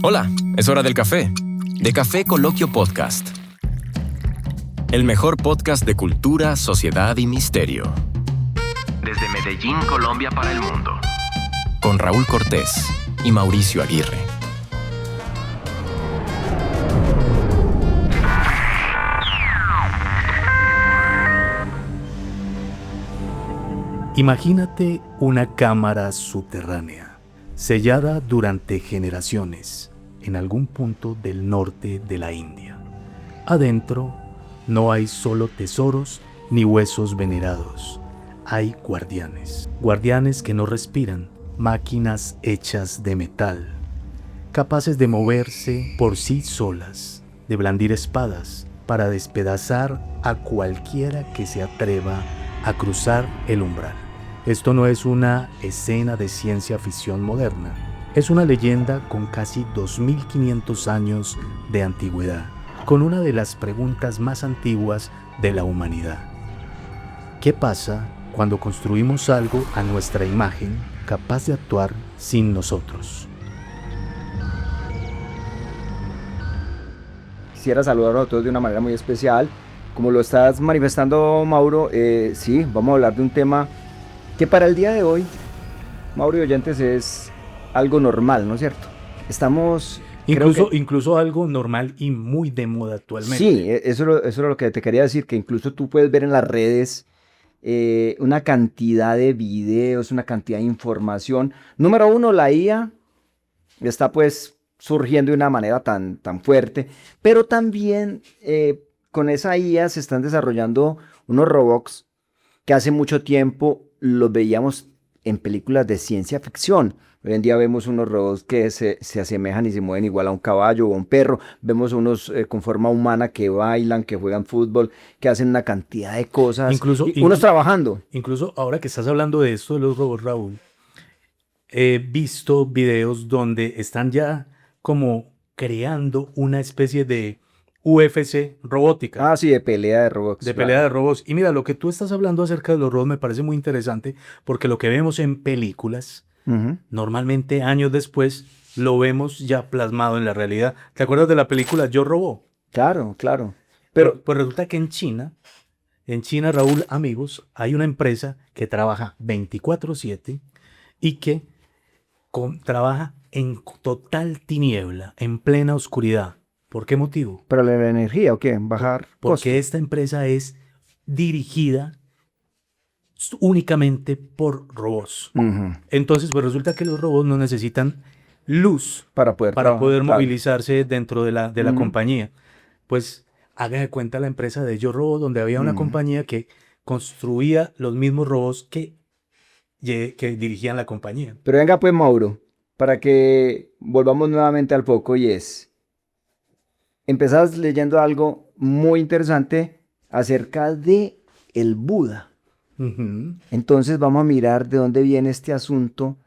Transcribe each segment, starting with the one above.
Hola, es hora del café. De Café Coloquio Podcast. El mejor podcast de cultura, sociedad y misterio. Desde Medellín, Colombia para el mundo. Con Raúl Cortés y Mauricio Aguirre. Imagínate una cámara subterránea, sellada durante generaciones, en algún punto del norte de la India. Adentro no hay solo tesoros ni huesos venerados, hay guardianes. Guardianes que no respiran, máquinas hechas de metal, capaces de moverse por sí solas, de blandir espadas para despedazar a cualquiera que se atreva a cruzar el umbral. Esto no es una escena de ciencia ficción moderna, es una leyenda con casi 2500 años de antigüedad, con una de las preguntas más antiguas de la humanidad. ¿Qué pasa cuando construimos algo a nuestra imagen capaz de actuar sin nosotros? Quisiera saludar a todos de una manera muy especial. Como lo estás manifestando, Mauro, sí, vamos a hablar de un tema que para el día de hoy, Mauro y oyentes, es algo normal, ¿no es cierto? Estamos... Incluso algo normal y muy de moda actualmente. Sí, eso es lo que te quería decir, que incluso tú puedes ver en las redes una cantidad de videos, una cantidad de información. Número uno, la IA está pues surgiendo de una manera tan fuerte, pero también con esa IA se están desarrollando unos robots que hace mucho tiempo los veíamos en películas de ciencia ficción. Hoy en día vemos unos robots que se asemejan y se mueven igual a un caballo o a un perro. Vemos unos con forma humana que bailan, que juegan fútbol, que hacen una cantidad de cosas. Unos trabajando. Incluso ahora que estás hablando de esto de los robots, Raúl, he visto videos donde están ya como creando una especie de UFC robótica. Ah, sí, de pelea de robots. De pelea de robots. Y mira, lo que tú estás hablando acerca de los robots me parece muy interesante porque lo que vemos en películas, normalmente años después, lo vemos ya plasmado en la realidad. ¿Te acuerdas de la película Yo, Robot? Claro, claro. Pero pues resulta que en China, Raúl, amigos, hay una empresa que trabaja 24/7 y que trabaja en total tiniebla, en plena oscuridad. ¿Por qué motivo? ¿Pero la energía o qué? ¿Bajar Porque costos? esta empresa es dirigida únicamente por robots. Entonces, pues resulta que los robots no necesitan luz para poder claro, movilizarse dentro de la compañía. Pues hagan de cuenta la empresa de Yo Robot, donde había una compañía que construía los mismos robots que dirigían la compañía. Pero venga pues, Mauro, para que volvamos nuevamente al foco, y es... Empezás leyendo algo muy interesante acerca de el Buda. Entonces vamos a mirar de dónde viene este asunto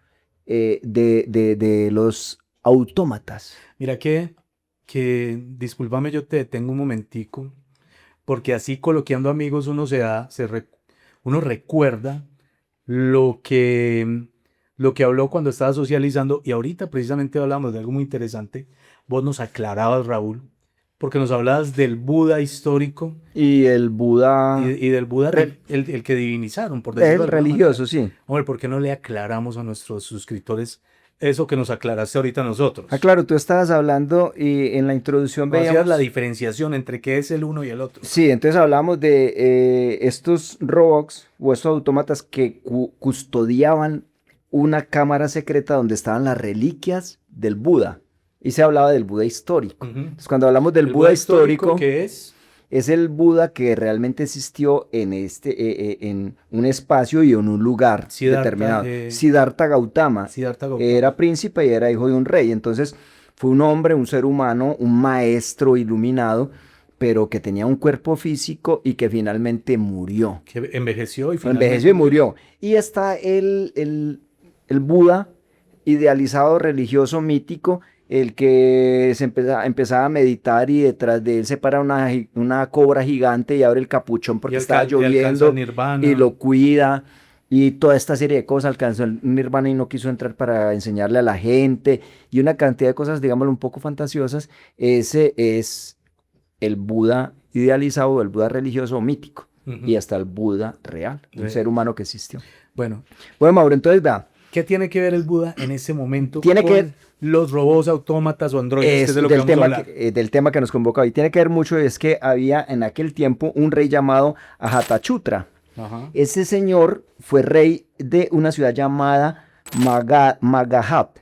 de los autómatas. Mira que discúlpame, yo te detengo un momentico, porque así coloquiando amigos uno uno recuerda lo que habló cuando estaba socializando, y ahorita precisamente hablamos de algo muy interesante. Vos nos aclarabas, Raúl, porque nos hablabas del Buda histórico. Y el Buda... Y del Buda, el que divinizaron, por decirlo. El religioso, sí. Hombre, ¿por qué no le aclaramos a nuestros suscriptores eso que nos aclaraste ahorita a nosotros? Ah, claro, tú estabas hablando y en la introducción veíamos... Hacías la diferenciación entre qué es el uno y el otro. Sí, entonces hablamos de estos robots o estos autómatas que custodiaban una cámara secreta donde estaban las reliquias del Buda. Y se hablaba del Buda histórico. Entonces, cuando hablamos del Buda histórico, ¿qué es? Es el Buda que realmente existió en un espacio y en un lugar determinado. Siddhartha Gautama. Era príncipe y era hijo de un rey. Entonces, fue un hombre, un ser humano, un maestro iluminado, pero que tenía un cuerpo físico y que finalmente murió. Que envejeció y finalmente envejeció y murió. Y está el Buda idealizado, religioso, mítico, el que se empezaba a meditar y detrás de él se para una cobra gigante y abre el capuchón porque está lloviendo y lo cuida. Y toda esta serie de cosas alcanzó el Nirvana y no quiso entrar para enseñarle a la gente y una cantidad de cosas, digámoslo, un poco fantasiosas. Ese es el Buda idealizado, el Buda religioso o mítico y hasta el Buda real, un ser humano que existió. Bueno, Mauro, entonces vea. ¿qué tiene que ver el Buda en ese momento Tiene con que ver los robots, autómatas o androides? Que es de lo que del vamos a tema hablar. del tema que nos convoca hoy. Tiene que ver mucho, es que había en aquel tiempo un rey llamado Ajatashatru. Ajá. Ese señor fue rey de una ciudad llamada Magahat.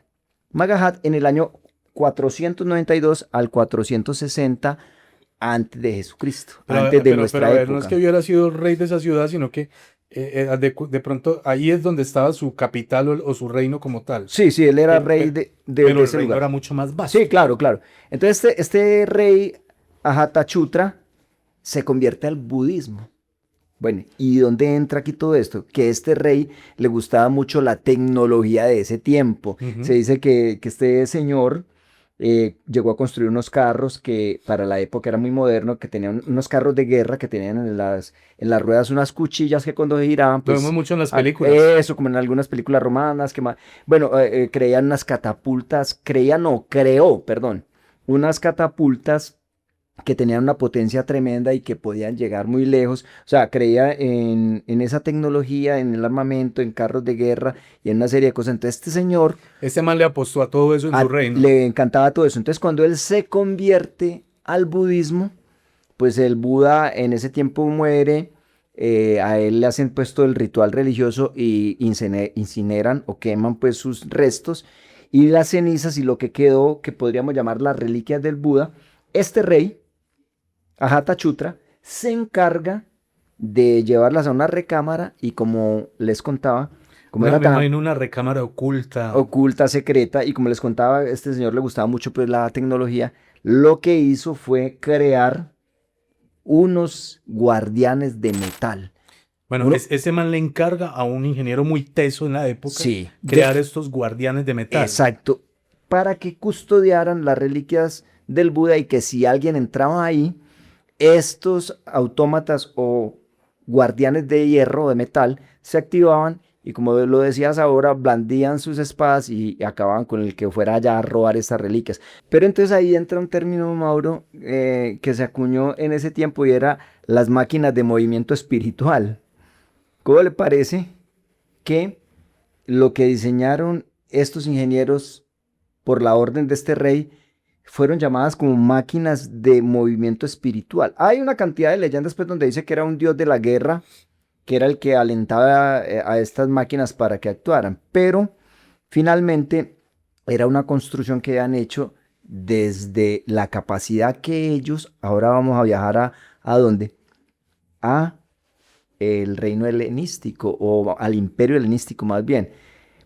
Magahat en el año 492 al 460 antes de Jesucristo, antes de nuestra a ver, época. no es que hubiera sido el rey de esa ciudad, sino que de pronto ahí es donde estaba su capital o su reino como tal. Sí, sí, él era Pero- rey de Pero el ese reino lugar. era mucho más vasto. Sí, claro, claro. Entonces este rey Ajatashatru se convierte al budismo. Bueno, ¿y dónde entra aquí todo esto? Que este rey le gustaba mucho la tecnología de ese tiempo. Ujú. Se dice que este señor llegó a construir unos carros que para la época era muy moderno, que tenían unos carros de guerra que tenían en las ruedas unas cuchillas que cuando giraban, Lo pues... vemos mucho en las ah, películas. Eso, como en algunas películas romanas. Bueno, creían unas catapultas, perdón, unas catapultas que tenían una potencia tremenda y que podían llegar muy lejos. O sea, creía en esa tecnología, en el armamento, en carros de guerra y en una serie de cosas. Entonces este señor Este man le apostó a todo eso en su reino. le encantaba todo eso. Entonces cuando él se convierte al budismo, pues el Buda en ese tiempo muere. A él le hacen pues todo el ritual religioso y incineran o queman pues sus restos y las cenizas y lo que quedó, que podríamos llamar las reliquias del Buda. Este rey Ajatashatru se encarga de llevarlas a una recámara y como les contaba, como Me era tan imagino una recámara oculta. oculta, secreta, y como les contaba, a este señor le gustaba mucho pues la tecnología, lo que hizo fue crear unos guardianes de metal. Bueno, Uno- ese man le encarga a un ingeniero muy teso en la época Sí, crear estos guardianes de metal. exacto, para que custodiaran las reliquias del Buda y que si alguien entraba ahí, estos autómatas o guardianes de hierro, de metal, se activaban y como lo decías ahora, blandían sus espadas y acababan con el que fuera allá a robar estas reliquias. Pero entonces ahí entra un término, Mauro, que se acuñó en ese tiempo y era las máquinas de movimiento espiritual. ¿Cómo le parece que lo que diseñaron estos ingenieros por la orden de este rey fueron llamadas como máquinas de movimiento espiritual? Hay una cantidad de leyendas pues donde dice que era un dios de la guerra, que era el que alentaba a estas máquinas para que actuaran, pero finalmente era una construcción que han hecho desde la capacidad que ellos, ahora vamos a viajar ¿a dónde? A el reino helenístico o al imperio helenístico más bien.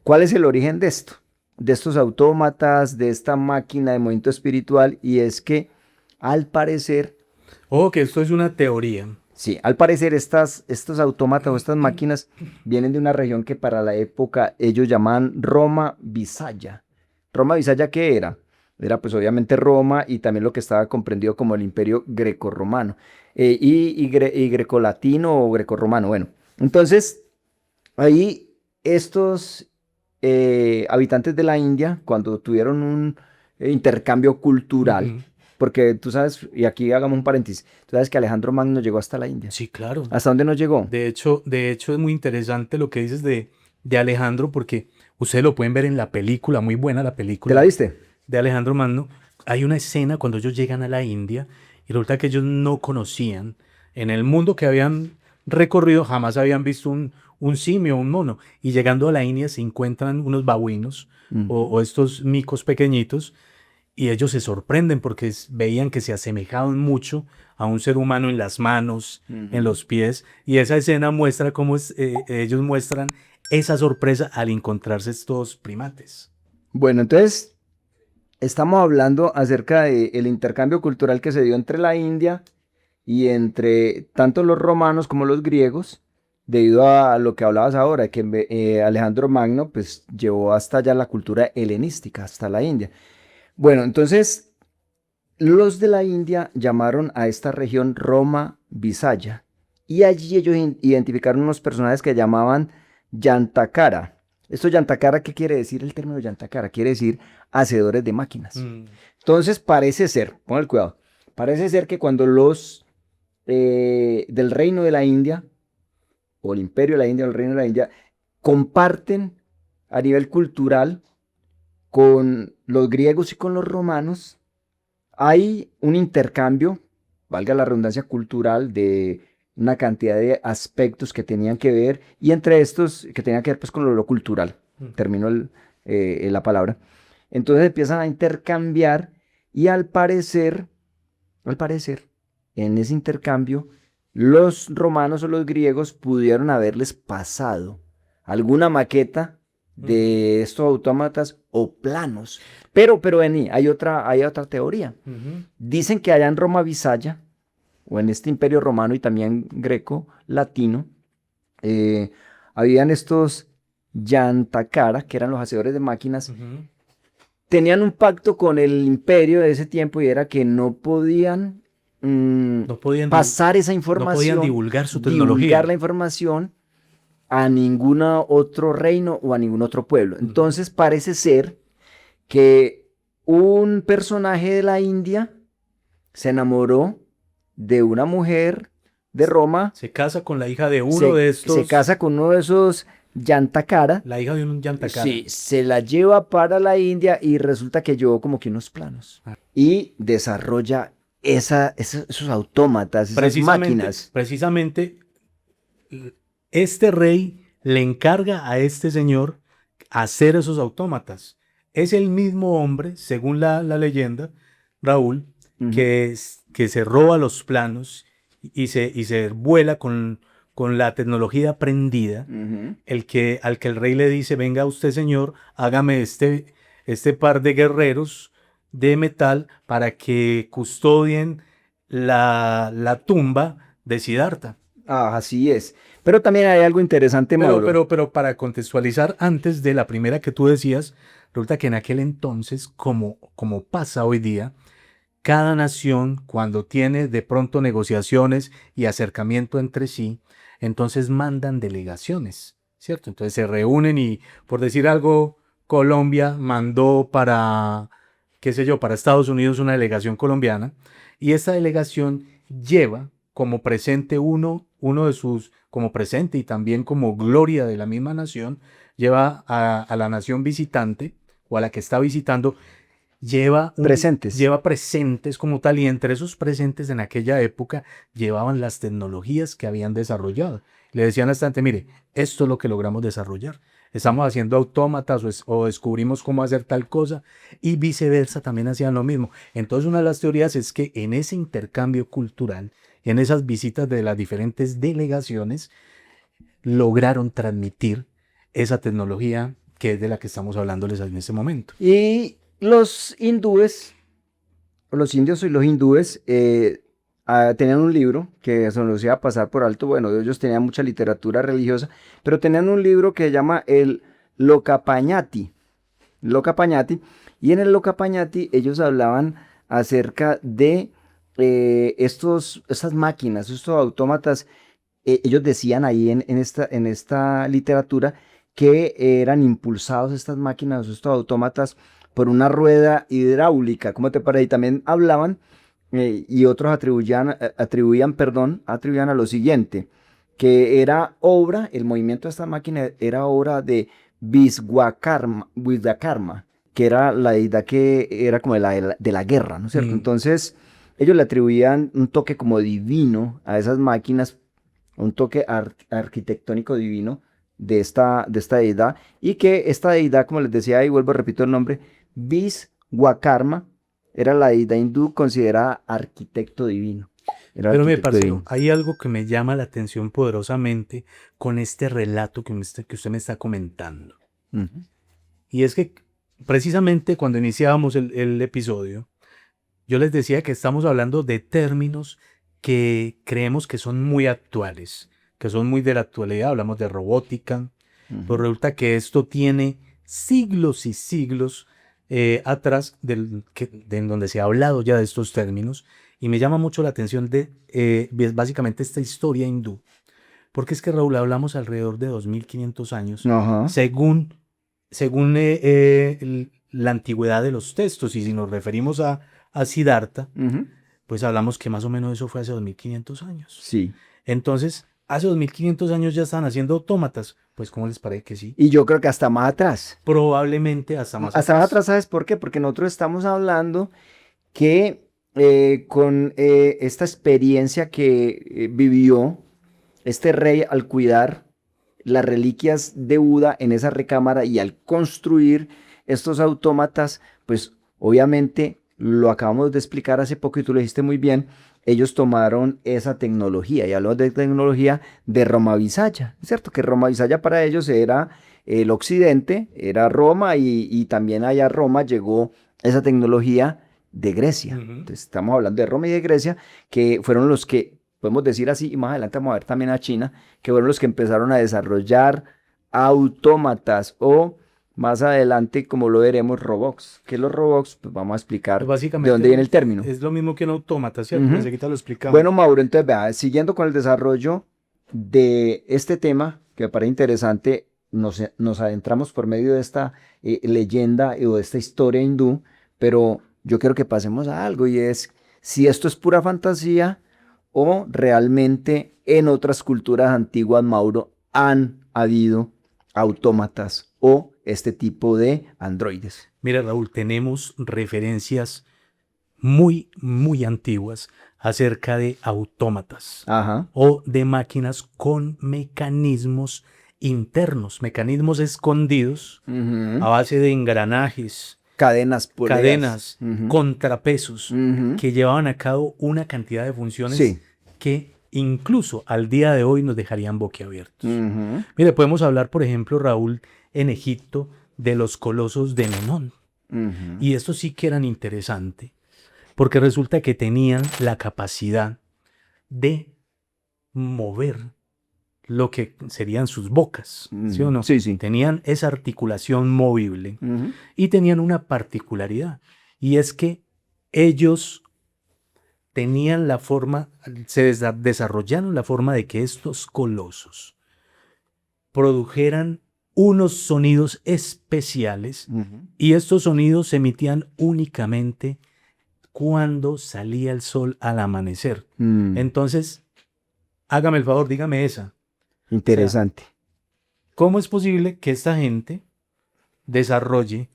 ¿Cuál es el origen de esto? De estos autómatas, de esta máquina de movimiento espiritual, y es que al parecer, Ojo que esto es una teoría. sí, al parecer estos autómatas o estas máquinas vienen de una región que para la época ellos llamaban Roma Visaya. ¿Roma Visaya qué era? Era pues obviamente Roma y también lo que estaba comprendido como el imperio grecorromano y grecolatino o grecorromano. Bueno, entonces ahí estos habitantes de la India, cuando tuvieron un intercambio cultural, Ujú. porque tú sabes, y aquí hagamos un paréntesis, tú sabes que Alejandro Magno llegó hasta la India. Sí, claro. ¿Hasta dónde nos llegó? De hecho es muy interesante lo que dices de Alejandro, porque ustedes lo pueden ver en la película, muy buena la ¿Te película la viste? de Alejandro Magno. Hay una escena cuando ellos llegan a la India y resulta que ellos no conocían, en el mundo que habían recorrido, jamás habían visto un simio, un mono. Y llegando a la India se encuentran unos babuinos o estos micos pequeñitos y ellos se sorprenden porque veían que se asemejaban mucho a un ser humano en las manos, en los pies. Y esa escena muestra cómo ellos muestran esa sorpresa al encontrarse estos primates. Bueno, entonces estamos hablando acerca del intercambio cultural que se dio entre la India y entre tanto los romanos como los griegos, debido a lo que hablabas ahora, que Alejandro Magno pues llevó hasta allá la cultura helenística, hasta la India. Bueno, entonces los de la India llamaron a esta región Roma Visaya y allí ellos identificaron unos personajes que llamaban Yantakara. Esto Yantakara, ¿qué quiere decir el término Yantakara? Quiere decir hacedores de máquinas. Entonces parece ser, pongan cuidado, parece ser que cuando los del reino de la India, o el imperio de la India, o el reino de la India, comparten a nivel cultural con los griegos y con los romanos, hay un intercambio, valga la redundancia, cultural de una cantidad de aspectos que tenían que ver, y entre estos que tenían que ver pues con lo cultural, termino la palabra. Entonces empiezan a intercambiar y al parecer, en ese intercambio, los romanos o los griegos pudieron haberles pasado alguna maqueta de estos autómatas o planos. Pero vení, hay otra teoría. Dicen que allá en Roma Visaya, o en este imperio romano y también greco-latino, habían estos Yantakara, que eran los hacedores de máquinas, tenían un pacto con el imperio de ese tiempo y era que no podían pasar esa información, no podían divulgar su tecnología, divulgar la información a ningún otro reino o a ningún otro pueblo. Entonces parece ser que un personaje de la India se enamoró de una mujer de Roma. Se casa con la hija de uno de estos. Se casa con uno de esos Yantakara. La hija de un Yantakara. Sí, se la lleva para la India y resulta que llevó como que unos planos. Y desarrolla esos autómatas, esas máquinas. Precisamente, este rey le encarga a este señor hacer esos autómatas. Es el mismo hombre, según la leyenda, Raúl, que se roba los planos y se vuela con la tecnología aprendida, al que el rey le dice: venga usted, señor, hágame este par de guerreros de metal para que custodien la tumba de Siddhartha. Así es. Pero también hay algo interesante, Mauro. Pero para contextualizar, antes de la primera que tú decías, resulta que en aquel entonces, como pasa hoy día, cada nación, cuando tiene de pronto negociaciones y acercamiento entre sí, entonces mandan delegaciones, ¿cierto? Entonces se reúnen y, por decir algo, Colombia mandó para, qué sé yo, para Estados Unidos una delegación colombiana, y esta delegación lleva como presente uno de sus, como presente y también como gloria de la misma nación, lleva a la nación visitante o a la que está visitando, lleva presentes como tal, y entre esos presentes en aquella época llevaban las tecnologías que habían desarrollado. Le decían al estante: mire, esto es lo que logramos desarrollar. Estamos haciendo autómatas o descubrimos cómo hacer tal cosa, y viceversa también hacían lo mismo. Entonces una de las teorías es que en ese intercambio cultural, en esas visitas de las diferentes delegaciones, lograron transmitir esa tecnología que es de la que estamos hablándoles en este momento. Y los hindúes, los indios y los hindúes, tenían un libro que se nos iba a pasar por alto. Bueno, ellos tenían mucha literatura religiosa, pero tenían un libro que se llama el Lokapañati, y en el Lokapañati ellos hablaban acerca de estas máquinas, estos autómatas. Ellos decían ahí en esta literatura que eran impulsados estas máquinas, estos autómatas, por una rueda hidráulica. ¿Cómo te parece? Y también hablaban y otros atribuían a lo siguiente, que era obra, el movimiento de esta máquina era obra de Vishwakarma, que era la deidad que era como de la guerra, ¿no es cierto? Entonces ellos le atribuían un toque como divino a esas máquinas, un toque arquitectónico divino de esta deidad, y que esta deidad, como les decía, y vuelvo a repito el nombre, Vishwakarma, era la deidad hindú considerada arquitecto divino. Pero me parece, hay algo que me llama la atención poderosamente con este relato que usted me está comentando. Y es que precisamente cuando iniciábamos el episodio, yo les decía que estamos hablando de términos que creemos que son muy actuales, que son muy de la actualidad. Hablamos de robótica, pero resulta que esto tiene siglos y siglos atrás en donde se ha hablado ya de estos términos, y me llama mucho la atención de básicamente esta historia hindú, Porque es que, Raúl, hablamos alrededor de 2500 años, Ajá. según la antigüedad de los textos, y si nos referimos a Siddhartha, Ujú. pues hablamos que más o menos eso fue hace 2500 años. Sí. Entonces, hace 2500 años ya estaban haciendo autómatas, pues ¿cómo les parece que sí? Y yo creo que hasta más atrás. Probablemente hasta más Hasta más atrás, ¿sabes por qué? Porque nosotros estamos hablando que con esta experiencia que vivió este rey al cuidar las reliquias de Buda en esa recámara y al construir estos autómatas, pues obviamente lo acabamos de explicar hace poco y tú lo dijiste muy bien, ellos tomaron esa tecnología y hablamos de tecnología de Roma Visaya, ¿cierto? Que Roma Visaya para ellos era el occidente, era Roma y también allá a Roma llegó esa tecnología de Grecia. Ujú. Entonces estamos hablando de Roma y de Grecia, que fueron los que, podemos decir así, y más adelante vamos a ver también a China, que fueron los que empezaron a desarrollar autómatas o más adelante, como lo veremos, robots. ¿Qué es los robots? Pues vamos a explicar Pues de básicamente dónde viene el término. es lo mismo que un autómata, ¿cierto? Ujú. Pues ahorita lo explicamos. Bueno, Mauro, entonces vea, siguiendo con el desarrollo de este tema, que me parece interesante, nos adentramos por medio de esta leyenda o de esta historia hindú, pero yo quiero que pasemos a algo y es si esto es pura fantasía o realmente en otras culturas antiguas, Mauro, han habido autómatas o este tipo de androides. Mira, Raúl, tenemos referencias muy, muy antiguas acerca de autómatas Ajá. o de máquinas con mecanismos internos, mecanismos escondidos Ujú. a base de engranajes, Cadenas, poleas. cadenas, Ujú. contrapesos, Ujú. que llevaban a cabo una cantidad de funciones Sí. que incluso al día de hoy nos dejarían boquiabiertos. Ujú. Mire, podemos hablar, por ejemplo, Raúl, en Egipto, de los colosos de Menón. Ujú. Y esto sí que eran interesante, porque resulta que tenían la capacidad de mover lo que serían sus bocas, ¿sí o no? Sí, sí. Tenían esa articulación movible Ujú. y tenían una particularidad, y es que ellos tenían la forma, desarrollaron la forma de que estos colosos produjeran unos sonidos especiales, Ujú. y estos sonidos se emitían únicamente cuando salía el sol al amanecer. Mm. Entonces, hágame el favor, dígame esa. Interesante. ¿Cómo es posible que esta gente desarrolle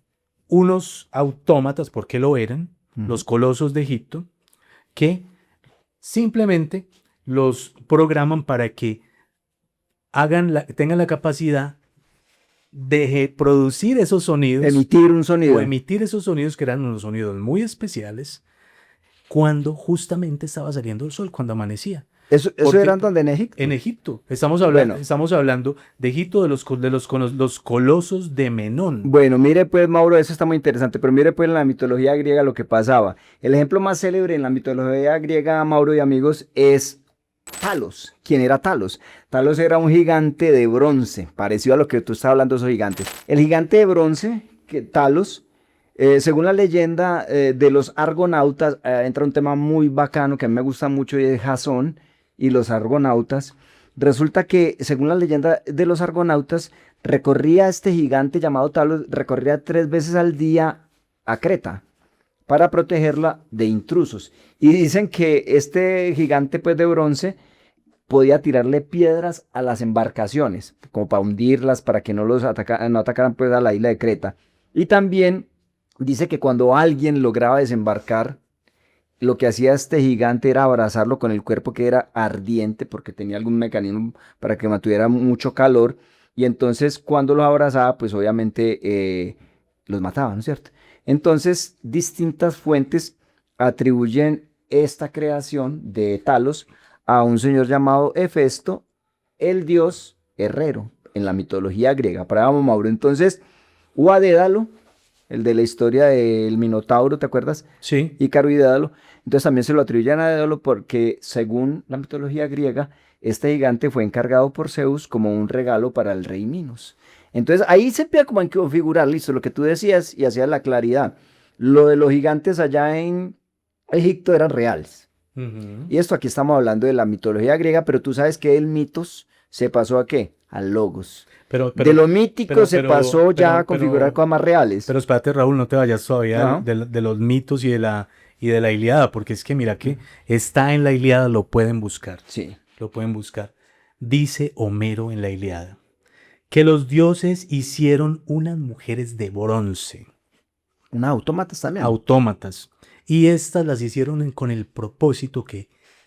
unos autómatas, porque lo eran, Ujú. los colosos de Egipto, que simplemente los programan para que tengan la capacidad de producir esos sonidos Emitir un sonido. o emitir esos sonidos que eran unos sonidos muy especiales cuando justamente estaba saliendo el sol, cuando amanecía. ¿Eso Porque eran donde en Egipto? en Egipto. Estamos hablando, Bueno. estamos hablando de Egipto, de los colosos de Menón. Bueno, mire pues, Mauro, eso está muy interesante, pero mire pues en la mitología griega lo que pasaba. El ejemplo más célebre en la mitología griega, Mauro y amigos, es Talos. ¿Quién era Talos? Talos era un gigante de bronce, parecido a lo que tú estabas hablando de esos gigantes. El gigante de bronce, Talos, según la leyenda de los argonautas, entra un tema muy bacano que a mí me gusta mucho y es Jasón y los argonautas. Resulta que, según la leyenda de los argonautas, recorría este gigante llamado Talos, recorría 3 veces al día a Creta para protegerla de intrusos. Y dicen que este gigante pues de bronce podía tirarle piedras a las embarcaciones, como para hundirlas, para que no atacaran pues a la isla de Creta. Y también dice que cuando alguien lograba desembarcar, lo que hacía este gigante era abrazarlo con el cuerpo que era ardiente, porque tenía algún mecanismo para que mantuviera mucho calor, y entonces cuando los abrazaba, pues obviamente los mataba, ¿no es cierto? Entonces, distintas fuentes atribuyen esta creación de Talos a un señor llamado Hefesto, el dios herrero, en la mitología griega. Para vamos, Mauro. Entonces, hubo a Dédalo, el de la historia del Minotauro, ¿te acuerdas? Sí. Ícaro y Dédalo. Entonces también se lo atribuyen a Dédalo porque, según la mitología griega, este gigante fue encargado por Zeus como un regalo para el rey Minos. Entonces ahí se empieza como a configurar, listo, lo que tú decías y hacías la claridad. Lo de los gigantes allá en Egipto eran reales. Uh-huh. Y esto aquí estamos hablando de la mitología griega, pero tú sabes que el mitos se pasó ¿a qué? Al logos. Pero, De lo mítico pero- se pero- pasó ya pero- a configurar pero- cosas más reales. Pero espérate, Raúl, no te vayas todavía Ajá. de los mitos y de la Ilíada, porque es que mira que está en la Ilíada, lo pueden buscar. Sí. Lo pueden buscar. Dice Homero en la Ilíada que los dioses hicieron unas mujeres de bronce, Unas autómatas también. autómatas, y estas las hicieron con el propósito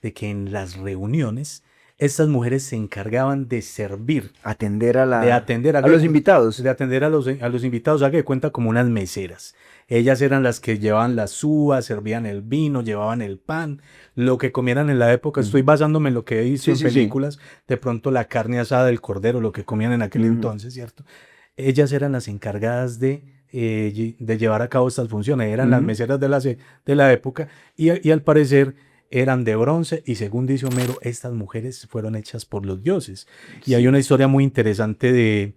de que en las reuniones estas mujeres se encargaban de servir, Atender a de atender a los invitados. de atender a los invitados, haga de cuenta como unas meseras. Ellas eran las que llevaban las uvas, servían el vino, llevaban el pan, lo que comieran en la época. Estoy basándome en lo que he visto Sí, en sí, sí. películas, de pronto la carne asada del cordero, lo que comían en aquel Ujú. entonces, ¿cierto? Ellas eran las encargadas de llevar a cabo estas funciones, eran las Ujú. meseras de la época y al parecer eran de bronce y según dice Homero, estas mujeres fueron hechas por los dioses. Y hay una historia muy interesante de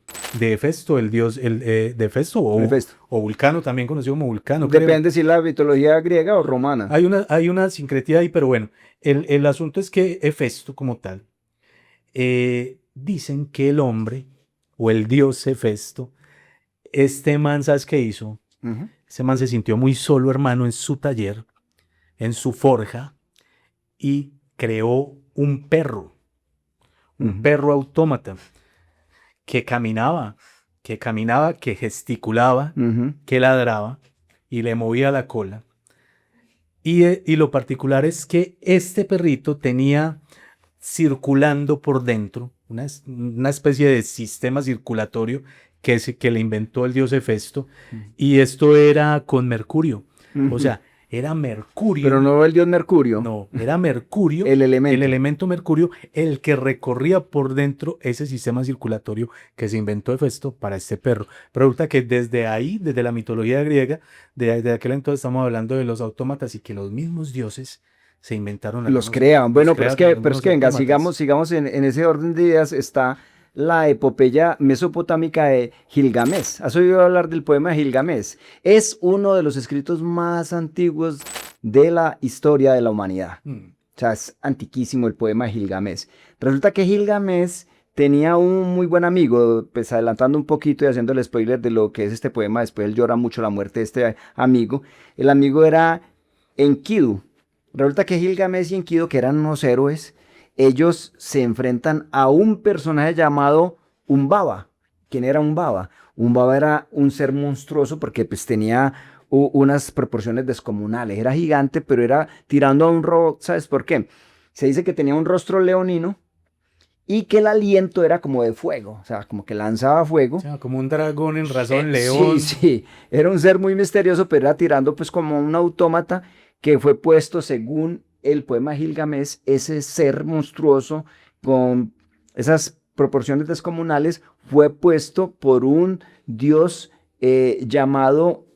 Hefesto, el dios de Hefesto Hefesto. o Vulcano, también conocido como Vulcano. creo. Depende si la mitología griega o romana. Hay una sincretía ahí, pero bueno, el asunto es que Hefesto como tal, dicen que el hombre o el dios Hefesto, este man, ¿sabes qué hizo? Ujú. Ese man se sintió muy solo, hermano, en su taller, en su forja, y creó un perro Ujú. perro autómata que caminaba, que gesticulaba, Ujú. que ladraba y le movía la cola. Y lo particular es que este perrito tenía circulando por dentro una especie de sistema circulatorio que le inventó el dios Hefesto, y esto era con mercurio. O sea, era mercurio. Pero no el dios Mercurio. No, era mercurio, El elemento. el elemento mercurio, el que recorría por dentro ese sistema circulatorio que se inventó Hefesto para este perro. Pero resulta que desde ahí, desde la mitología griega, desde aquel entonces estamos hablando de los autómatas y que los mismos dioses se inventaron. Los algunos- crean. Bueno, los pero es crearon que algunos venga, autómatas. sigamos en ese orden de ideas. Está la epopeya mesopotámica de Gilgamesh. ¿Has oído hablar del poema de Gilgamesh? Es uno de los escritos más antiguos de la historia de la humanidad. Mm. O sea, es antiquísimo el poema de Gilgamesh. Resulta que Gilgamesh tenía un muy buen amigo, pues adelantando un poquito y haciendo el spoiler de lo que es este poema. Después él llora mucho la muerte de este amigo. El amigo era Enkidu. Resulta que Gilgamesh y Enkidu, que eran unos héroes, ellos se enfrentan a un personaje llamado Umbaba. ¿Quién era Umbaba? Umbaba era un ser monstruoso porque pues tenía unas proporciones descomunales. Era gigante, pero era tirando a un robot. ¿Sabes por qué? Se dice que tenía un rostro leonino y que el aliento era como de fuego, o sea, como que lanzaba fuego. O sea, como un dragón en razón, león. Sí, sí, era un ser muy misterioso, pero era tirando pues como un autómata que fue puesto según el poema Gilgamesh, ese ser monstruoso con esas proporciones descomunales fue puesto por un dios llamado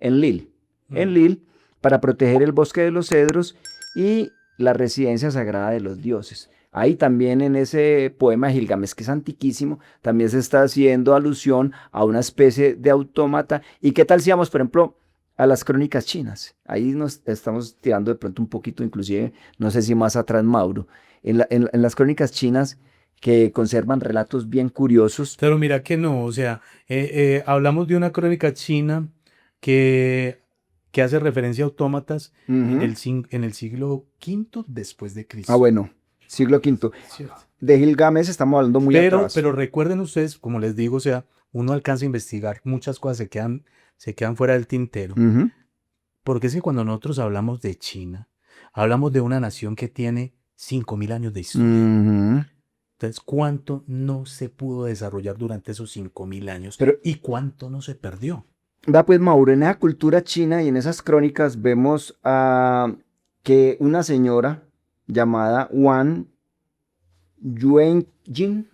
Enlil, para proteger el bosque de los cedros y la residencia sagrada de los dioses. Ahí también en ese poema de Gilgamesh, que es antiquísimo, también se está haciendo alusión a una especie de autómata. ¿Y qué tal si vamos, por ejemplo, a las crónicas chinas? Ahí nos estamos tirando de pronto un poquito, inclusive, no sé si más atrás, Mauro, en las crónicas chinas que conservan relatos bien curiosos. Pero mira que no, o sea, hablamos de una crónica china que hace referencia a autómatas en el siglo V después de Cristo. Ah, bueno, siglo V. Cierto. De Gilgamesh estamos hablando muy atrás. Pero recuerden ustedes, como les digo, o sea, uno alcanza a investigar, muchas cosas se quedan fuera del tintero. Porque es que cuando nosotros hablamos de China, hablamos de una nación que tiene 5.000 años de historia. Entonces, ¿cuánto no se pudo desarrollar durante esos 5.000 años? ¿Y cuánto no se perdió? Va pues, Mauro, en esa cultura china y en esas crónicas vemos que una señora llamada Wang Yuanjing,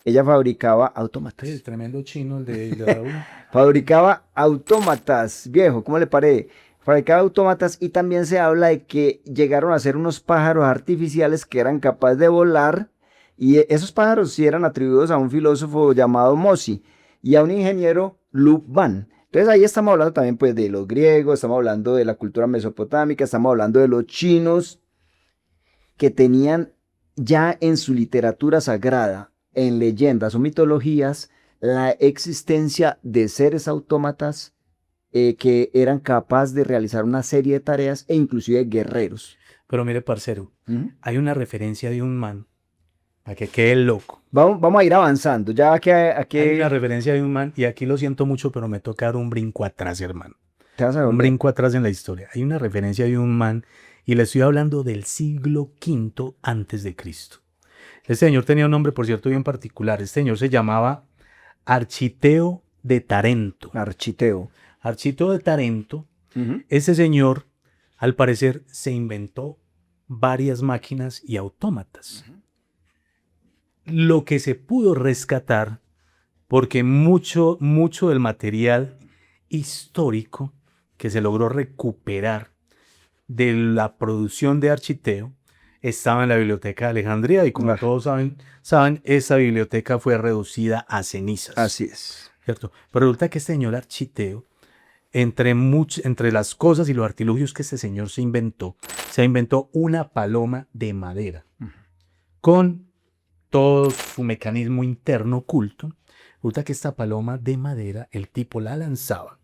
ella fabricaba autómatas. Sí, el tremendo chino, el de Raúl. Fabricaba autómatas, viejo, ¿cómo le parece? Fabricaba autómatas y también se habla de que llegaron a ser unos pájaros artificiales que eran capaces de volar, y esos pájaros sí eran atribuidos a un filósofo llamado Mozi y a un ingeniero Lu Ban. Entonces ahí estamos hablando también pues de los griegos, estamos hablando de la cultura mesopotámica, estamos hablando de los chinos que tenían ya en su literatura sagrada, en leyendas o mitologías, la existencia de seres autómatas que eran capaces de realizar una serie de tareas e inclusive guerreros. Pero mire, parcero, ¿Mm? hay una referencia de un man, a que quede loco. Vamos a ir avanzando. Ya aquí Hay una referencia de un man, y aquí lo siento mucho, pero me toca dar un brinco atrás, hermano. te vas a Un volver. brinco atrás en la historia. Hay una referencia de un man, y le estoy hablando del siglo V antes de Cristo. Este señor tenía un nombre, por cierto, bien particular. Este señor se llamaba Architeo de Tarento. Architeo. Architeo de Tarento. Ujú. Ese señor, al parecer, se inventó varias máquinas y autómatas. Lo que se pudo rescatar, porque mucho del material histórico que se logró recuperar de la producción de Architeo estaba en la biblioteca de Alejandría, y como Ah. todos saben, esa biblioteca fue reducida a cenizas. Así es. ¿Cierto? Pero resulta que este señor Architeo, entre las cosas y los artilugios que este señor se inventó una paloma de madera con todo su mecanismo interno oculto. Resulta que esta paloma de madera, el tipo la lanzaba,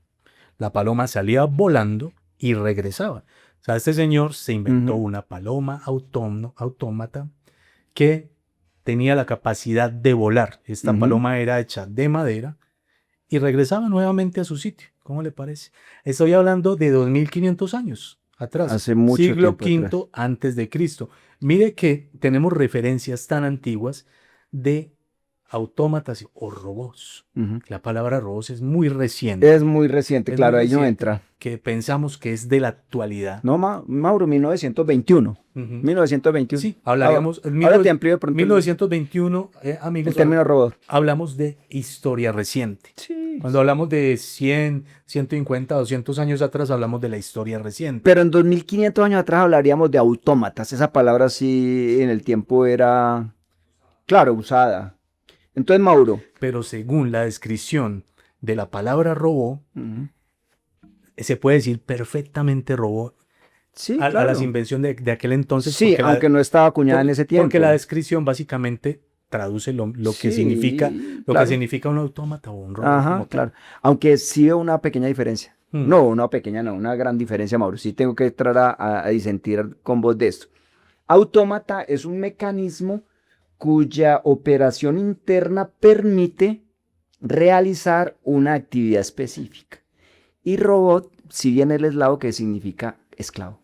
la paloma salía volando y regresaba. O sea, este señor se inventó una paloma autómata que tenía la capacidad de volar. Esta paloma era hecha de madera y regresaba nuevamente a su sitio. ¿Cómo le parece? Estoy hablando de 2500 años atrás. Hace mucho siglo tiempo V antes de Cristo. Mire que tenemos referencias tan antiguas de autómatas o robots. Ujú. La palabra robots es muy reciente. Es muy reciente, Es claro, muy ahí no reciente, entra. que pensamos que es de la actualidad. No, Mauro, 1921. Ujú. 1921. Sí, hablaríamos. Ahora te amplío de pronto 1921, amigos, el término robot. hablamos de historia reciente. Sí. Cuando hablamos de 100, 150, 200 años atrás, hablamos de la historia reciente. Pero en 2500 años atrás hablaríamos de autómatas. Esa palabra sí en el tiempo era, claro, usada. Entonces, Mauro. Pero según la descripción de la palabra robot, Ujú. se puede decir perfectamente robot Sí, a claro. las invenciones de aquel entonces. Sí, porque aunque no estaba acuñada en ese tiempo. Porque la descripción básicamente traduce lo que Sí, significa claro. un autómata o un robot. Ajá, como tal. claro. Aunque sí veo una pequeña diferencia. Hmm. No, una pequeña, no, una gran diferencia, Mauro. Sí tengo que entrar a disentir con vos de esto. Autómata es un mecanismo cuya operación interna permite realizar una actividad específica. Y robot, si bien el eslavo que significa esclavo.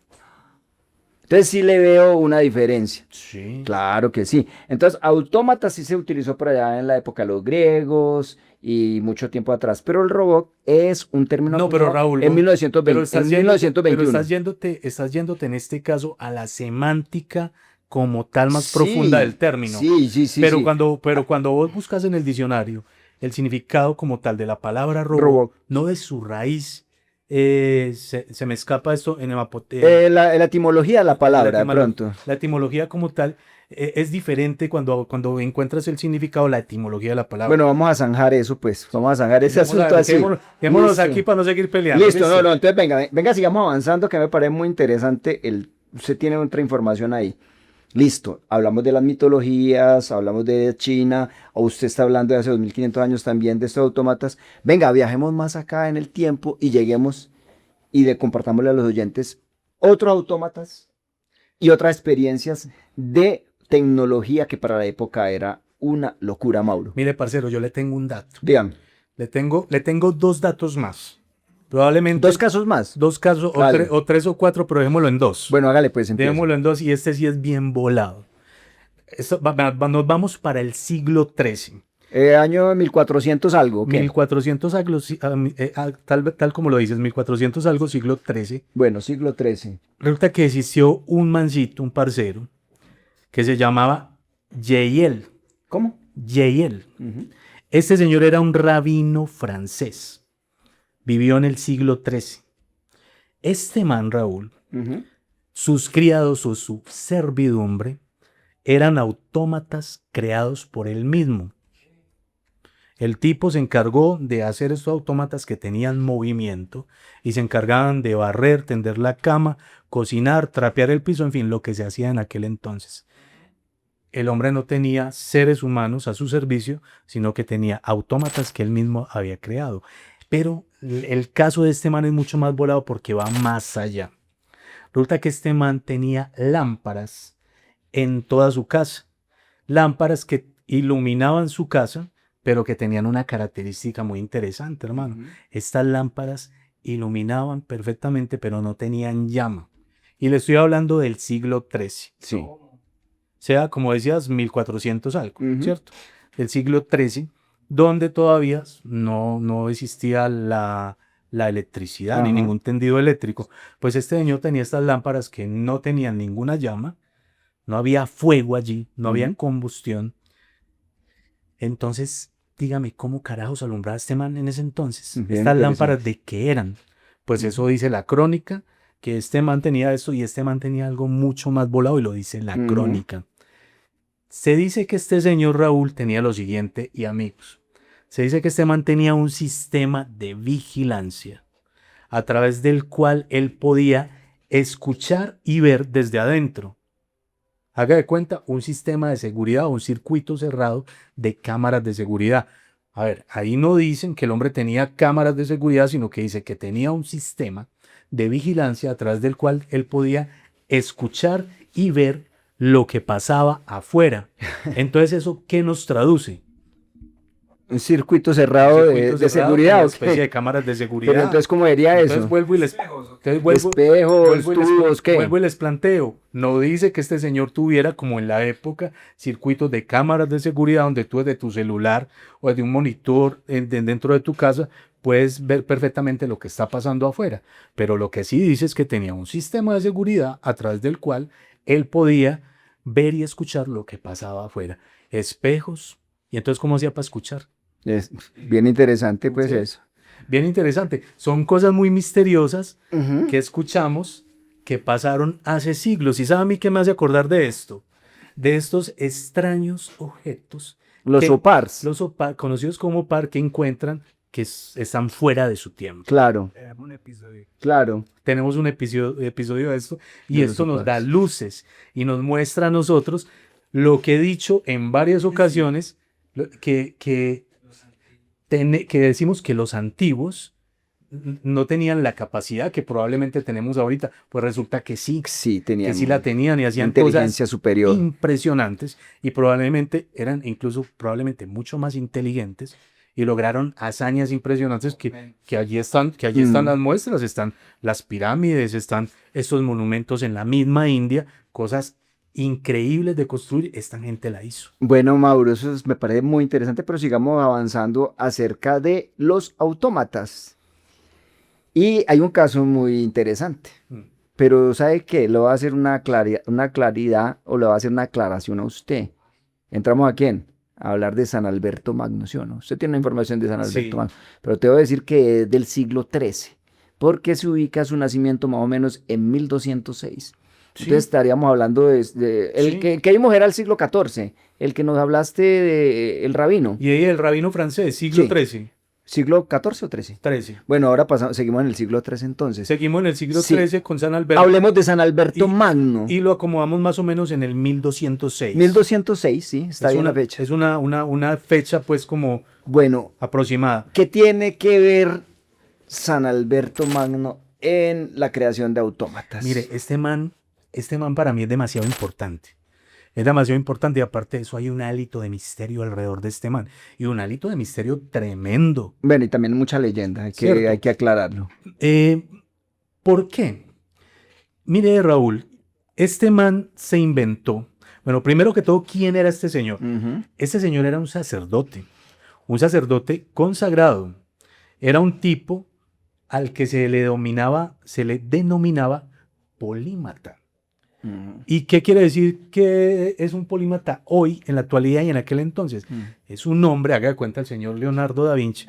Entonces sí le veo una diferencia. Sí. Claro que sí. Entonces, autómata sí se utilizó por allá en la época de los griegos y mucho tiempo atrás, pero el robot es un término No, pero acuñado Raúl, en 1920, pero en 1921. pero estás yéndote en este caso a la semántica como tal más Sí, profunda del término. Sí. Pero sí. cuando vos buscas en el diccionario el significado como tal de la palabra robot, Robot. no de su raíz, se me escapa esto en La etimología de la palabra, de pronto. La etimología como tal es diferente cuando encuentras el significado, la etimología de la palabra. Bueno, vamos a zanjar eso, pues. Vamos a zanjar ese Vamos a asunto ver, así. quedémonos Listo. aquí para no seguir peleando. Listo, no. Entonces, venga, sigamos avanzando, que me parece muy interesante. Usted tiene otra información ahí. Listo, hablamos de las mitologías, hablamos de China, o usted está hablando de hace 2500 años también de estos autómatas. Venga, viajemos más acá en el tiempo y lleguemos y compartámosle a los oyentes otros autómatas y otras experiencias de tecnología que para la época era una locura, Mauro. Mire, parcero, yo le tengo un dato. Dígame. Le tengo dos datos más. Probablemente. ¿Dos casos más? Dos casos, Dale. o tres o cuatro, pero dejémoslo en dos. Bueno, hágale pues, empieza. Dejémoslo en dos, y este sí es bien volado. Nos vamos para el siglo XIII. Año 1400 algo, ¿qué? 1400 algo, tal como lo dices, 1400 algo, siglo XIII. Bueno, siglo XIII. Resulta que existió un mancito, un parcero, que se llamaba Jael. ¿Cómo? Jael. Ujú. Este señor era un rabino francés. Vivió en el siglo XIII. Este man, Raúl, Ujú. sus criados o su servidumbre eran autómatas creados por él mismo. El tipo se encargó de hacer estos autómatas que tenían movimiento y se encargaban de barrer, tender la cama, cocinar, trapear el piso, en fin, lo que se hacía en aquel entonces. el hombre no tenía seres humanos a su servicio, sino que tenía autómatas que él mismo había creado. Pero el caso de este man es mucho más volado porque va más allá. Resulta que este man tenía lámparas en toda su casa. Lámparas que iluminaban su casa, pero que tenían una característica muy interesante, hermano. Estas lámparas iluminaban perfectamente, pero no tenían llama. Y le estoy hablando del siglo XIII. Sí. O sea, como decías, 1400 algo, ¿cierto? Del siglo XIII, donde todavía no existía la electricidad ni ningún tendido eléctrico. Pues este señor tenía estas lámparas que no tenían ninguna llama, no había fuego allí, no había combustión. Entonces, dígame, ¿cómo carajos alumbraba este man en ese entonces? Estas lámparas, ¿de qué eran? Pues eso dice la crónica, que este man tenía esto y este man tenía algo mucho más volado y lo dice la crónica. Se dice que este señor Raúl tenía lo siguiente, y amigos, se dice que este man tenía un sistema de vigilancia a través del cual él podía escuchar y ver desde adentro. Haga de cuenta, un sistema de seguridad o un circuito cerrado de cámaras de seguridad. A ver, ahí no dicen que el hombre tenía cámaras de seguridad, sino que dice que tenía un sistema de vigilancia a través del cual él podía escuchar y ver lo que pasaba afuera. Entonces, ¿eso qué nos traduce? Un circuito cerrado, de seguridad. Una especie de cámaras de seguridad. Pero entonces, ¿cómo vería eso? Entonces vuelvo y les... Espejos, tubos, ¿qué? Vuelvo y les planteo. No dice que este señor tuviera, como en la época, circuitos de cámaras de seguridad donde tú desde tu celular o desde un monitor dentro de tu casa puedes ver perfectamente lo que está pasando afuera. Pero lo que sí dice es que tenía un sistema de seguridad a través del cual él podía ver y escuchar lo que pasaba afuera. Espejos. ¿Y entonces cómo hacía para escuchar? Es bien interesante, pues, sí. Eso. Bien interesante. Son cosas muy misteriosas que escuchamos que pasaron hace siglos. ¿Y sabe a mí qué me hace acordar de esto? De estos extraños objetos. Los OPARs. Los OPAR, conocidos como OPAR, que encuentran que están fuera de su tiempo. Claro. Un episodio. Claro. Tenemos un episodio de esto y esto nos da luces y nos muestra a nosotros lo que he dicho en varias ocasiones, que decimos que los antiguos no tenían la capacidad que probablemente tenemos ahorita. Pues resulta que sí tenían, que sí la tenían y hacían inteligencia cosas superior, impresionantes y probablemente eran incluso mucho más inteligentes y lograron hazañas impresionantes que allí están las muestras, están las pirámides, están estos monumentos en la misma India, cosas increíbles de construir. Esta gente la hizo. Bueno, Mauro, eso me parece muy interesante, pero sigamos avanzando acerca de los autómatas. Y hay un caso muy interesante, pero ¿sabe qué? Le va a hacer una claridad o le va a hacer una aclaración a usted. ¿Entramos a quién? A hablar de San Alberto Magno, ¿sí o no? Usted tiene una información de San Alberto Magno, pero te voy a decir que es del siglo XIII, porque se ubica su nacimiento más o menos en 1206. Sí. Entonces estaríamos hablando el que vimos era el siglo XIV, el que nos hablaste de el rabino. Y el rabino francés, siglo XIII. ¿Siglo XIV o XIII? XIII. Bueno, ahora seguimos en el siglo XIII entonces. Seguimos en el siglo XIII con San Alberto. Hablemos de San Alberto Magno. Y lo acomodamos más o menos en el 1206. 1206, sí, está bien la fecha. Es una fecha pues como aproximada. ¿Qué tiene que ver San Alberto Magno en la creación de autómatas? Mire, este man para mí es demasiado importante. Es demasiado importante y aparte de eso hay un hálito de misterio alrededor de este man. Y un hálito de misterio tremendo. Bueno, y también mucha leyenda, hay que aclararlo. ¿Por qué? Mire, Raúl, este man se inventó. Bueno, primero que todo, ¿quién era este señor? Este señor era un sacerdote consagrado. Era un tipo al que se le denominaba polímata. ¿Y qué quiere decir que es un polímata hoy, en la actualidad y en aquel entonces? Es un hombre, haga de cuenta el señor Leonardo da Vinci,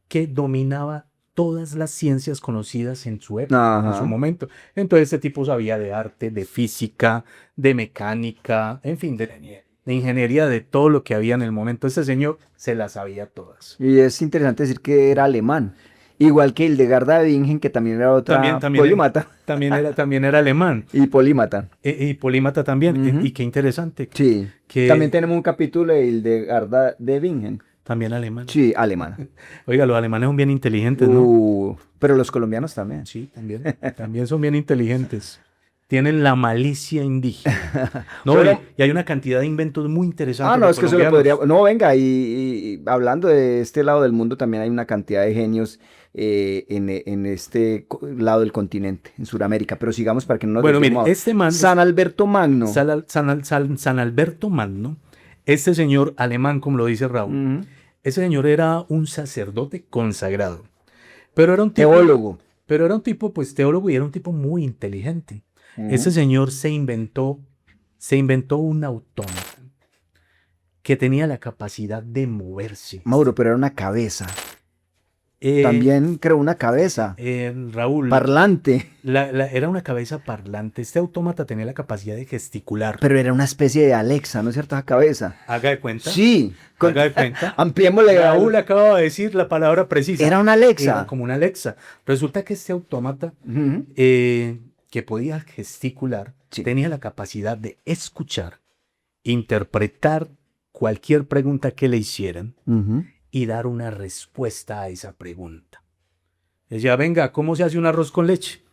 que dominaba todas las ciencias conocidas en su época, en su momento. Entonces este tipo sabía de arte, de física, de mecánica, en fin, de ingeniería, de todo lo que había en el momento. Este señor se las sabía todas. Y es interesante decir que era alemán. Igual que Hildegarda de Bingen, que también era otra polímata. También era alemán. Y polímata. Y polímata también. Y qué interesante. Sí. Que También tenemos un capítulo de Hildegarda de Bingen. También alemán. Sí, alemana. Oiga, los alemanes son bien inteligentes, ¿no? Pero los colombianos también. Sí, también. También son bien inteligentes. Tienen la malicia indígena. No, Pero, y hay una cantidad de inventos muy interesantes. no, es que eso lo podría... No, venga, y hablando de este lado del mundo, también hay una cantidad de genios en este lado del continente, en Sudamérica. Pero sigamos para que no nos Bueno, mire, desviemos. este man... San Alberto Magno. San Alberto Magno, este señor alemán, como lo dice Raúl, ese señor era un sacerdote consagrado. Pero era un tipo... Teólogo. Pero era un tipo, pues, teólogo y era un tipo muy inteligente. Ese señor se inventó un autómata que tenía la capacidad de moverse. Mauro, pero era una cabeza. También creó una cabeza. Raúl. Parlante. Era una cabeza parlante. Este autómata tenía la capacidad de gesticular. Pero era una especie de Alexa, ¿no es cierto? Esa cabeza. ¿Haga de cuenta? Sí. ¿Haga de cuenta? Ampliémosle. Raúl acaba de decir la palabra precisa. Era una Alexa. Era como una Alexa. Resulta que este autómata que podía gesticular tenía la capacidad de escuchar, interpretar cualquier pregunta que le hicieran y dar una respuesta a esa pregunta. Decía, venga, ¿cómo se hace un arroz con leche?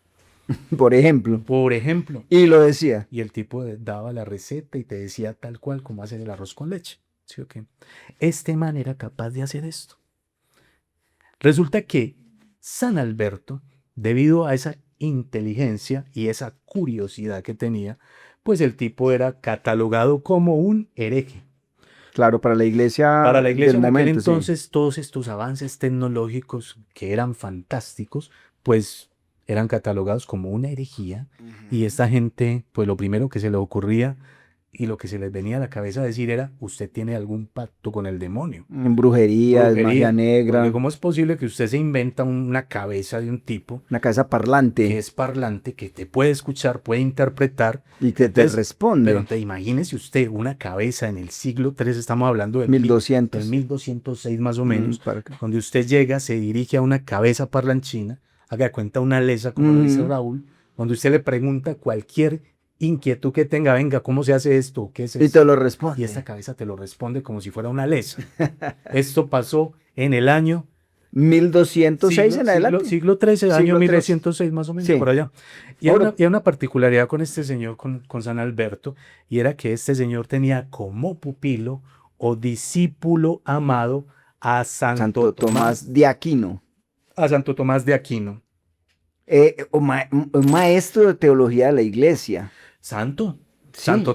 Por ejemplo. Por ejemplo. Y lo decía. Y el tipo daba la receta y te decía tal cual cómo hacer el arroz con leche. ¿Sí o qué? Este man era capaz de hacer esto. Resulta que San Alberto, debido a esa inteligencia y esa curiosidad que tenía, pues el tipo era catalogado como un hereje. Claro, para la iglesia del momento, entonces todos estos avances tecnológicos que eran fantásticos, pues eran catalogados como una herejía y esta gente, pues lo primero que se le ocurría y lo que se les venía a la cabeza a decir era, usted tiene algún pacto con el demonio. Brujería, magia negra. Porque ¿cómo es posible que usted se inventa una cabeza de un tipo? Una cabeza parlante. Que es parlante, que te puede escuchar, puede interpretar. Y que te responde. Pero te imagínese usted una cabeza en el siglo III, estamos hablando del 1200. Del 1206 más o menos, donde usted llega, se dirige a una cabeza parlanchina, haga de cuenta una lesa, como lo dice Raúl, donde usted le pregunta cualquier inquietud que tenga, venga, ¿cómo se hace esto? ¿Qué es esto? Y te lo responde. Y esta cabeza te lo responde como si fuera una lesa. Esto pasó en el año 1206 en adelante. Siglo XIII, año 1206 más o menos, por allá. Y hay una particularidad con este señor, con San Alberto, y era que este señor tenía como pupilo o discípulo amado a Santo Tomás de Aquino. A Santo Tomás de Aquino. Un maestro de teología de la iglesia. Santo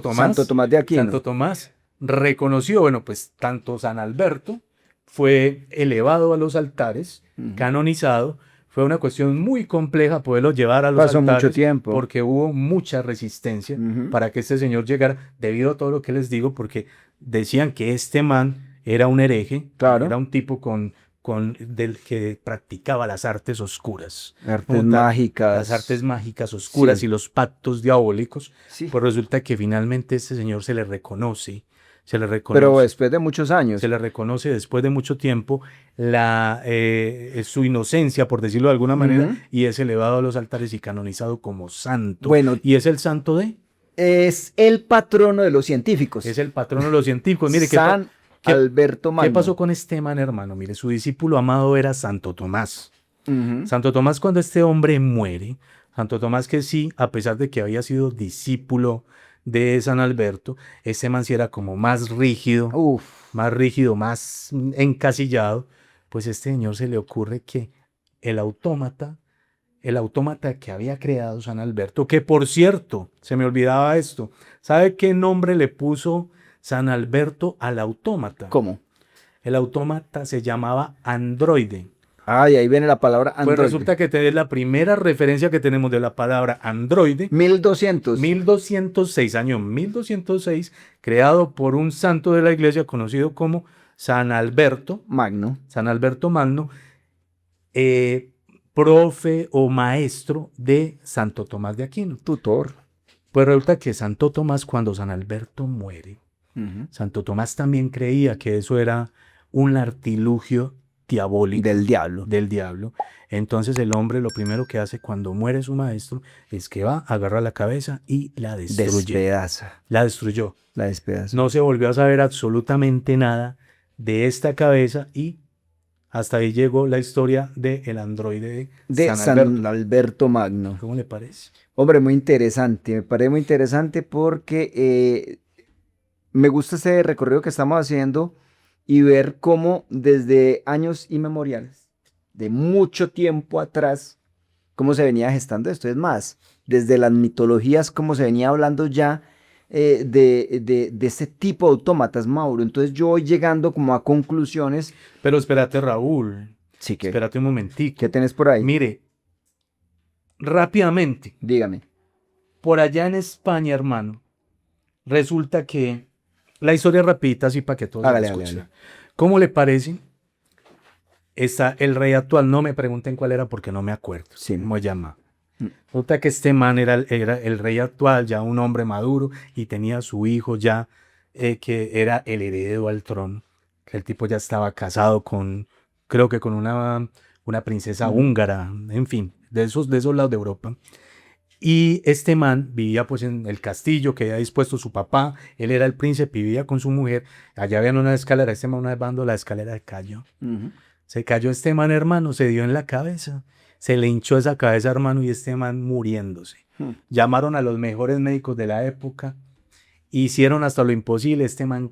Tomás. Santo Tomás de Aquino. Santo Tomás reconoció, bueno, pues tanto San Alberto fue elevado a los altares, canonizado. Fue una cuestión muy compleja poderlo llevar a los altares. Pasó mucho tiempo. Porque hubo mucha resistencia para que este señor llegara, debido a todo lo que les digo, porque decían que este man era un hereje, era un tipo del que practicaba las artes oscuras. Artes mágicas. Las artes mágicas oscuras y los pactos diabólicos. Pues resulta que finalmente este señor se le reconoce. Pero después de muchos años. Se le reconoce después de mucho tiempo su inocencia, por decirlo de alguna manera, y es elevado a los altares y canonizado como santo. Bueno, ¿y es el santo de? Es el patrono de los científicos. Es el patrono de los científicos. Mire, San Alberto Magno. ¿Qué pasó con este man, hermano? Mire, su discípulo amado era Santo Tomás. Santo Tomás, cuando este hombre muere, Santo Tomás que sí, a pesar de que había sido discípulo de San Alberto, ese man sí era como más rígido, más encasillado, pues a este señor se le ocurre que el autómata que había creado San Alberto, que por cierto, se me olvidaba esto, ¿sabe qué nombre le puso San Alberto al autómata? ¿Cómo? El autómata se llamaba androide. Y ahí viene la palabra androide. Pues resulta que es la primera referencia que tenemos de la palabra androide. 1206, año 1206, creado por un santo de la iglesia conocido como San Alberto Magno. San Alberto Magno, profe o maestro de Santo Tomás de Aquino. Tutor. Pues resulta que Santo Tomás, cuando San Alberto muere, Santo Tomás también creía que eso era un artilugio diabólico Del diablo. del diablo. Entonces el hombre lo primero que hace cuando muere su maestro es que va, agarra la cabeza y la destruye. Despedaza. La destruyó. La despedaza. No se volvió a saber absolutamente nada de esta cabeza y hasta ahí llegó la historia del androide De San San Alberto. Alberto Magno. ¿Cómo le parece? Hombre, muy interesante. Me parece muy interesante porque me gusta este recorrido que estamos haciendo y ver cómo desde años inmemoriales, de mucho tiempo atrás, cómo se venía gestando esto. Es más, desde las mitologías, cómo se venía hablando ya de este tipo de autómatas, Mauro. Entonces yo voy llegando como a conclusiones. Pero espérate, Raúl. Sí, que, Espérate un momentico. ¿qué tenés por ahí? Mire, rápidamente, Dígame. por allá en España, hermano, resulta que la historia rapidita, así para que todos la Hágale, escuchen. hágale. ¿Cómo le parece? Está el rey actual, no me pregunten cuál era porque no me acuerdo. Sí. ¿Cómo se llama? Mm. Resulta que este man era el rey actual, ya un hombre maduro, y tenía a su hijo ya, que era el heredero al trono. Que el tipo ya estaba casado con, creo que con una princesa húngara, en fin, de esos lados de Europa. Y este man vivía pues en el castillo que había dispuesto su papá, él era el príncipe, vivía con su mujer, allá había una escalera, este man una vez bajando la escalera cayó. Ujú. Se cayó este man, hermano, se dio en la cabeza. Se le hinchó esa cabeza, hermano, y este man muriéndose. Llamaron a los mejores médicos de la época. Hicieron hasta lo imposible. Este man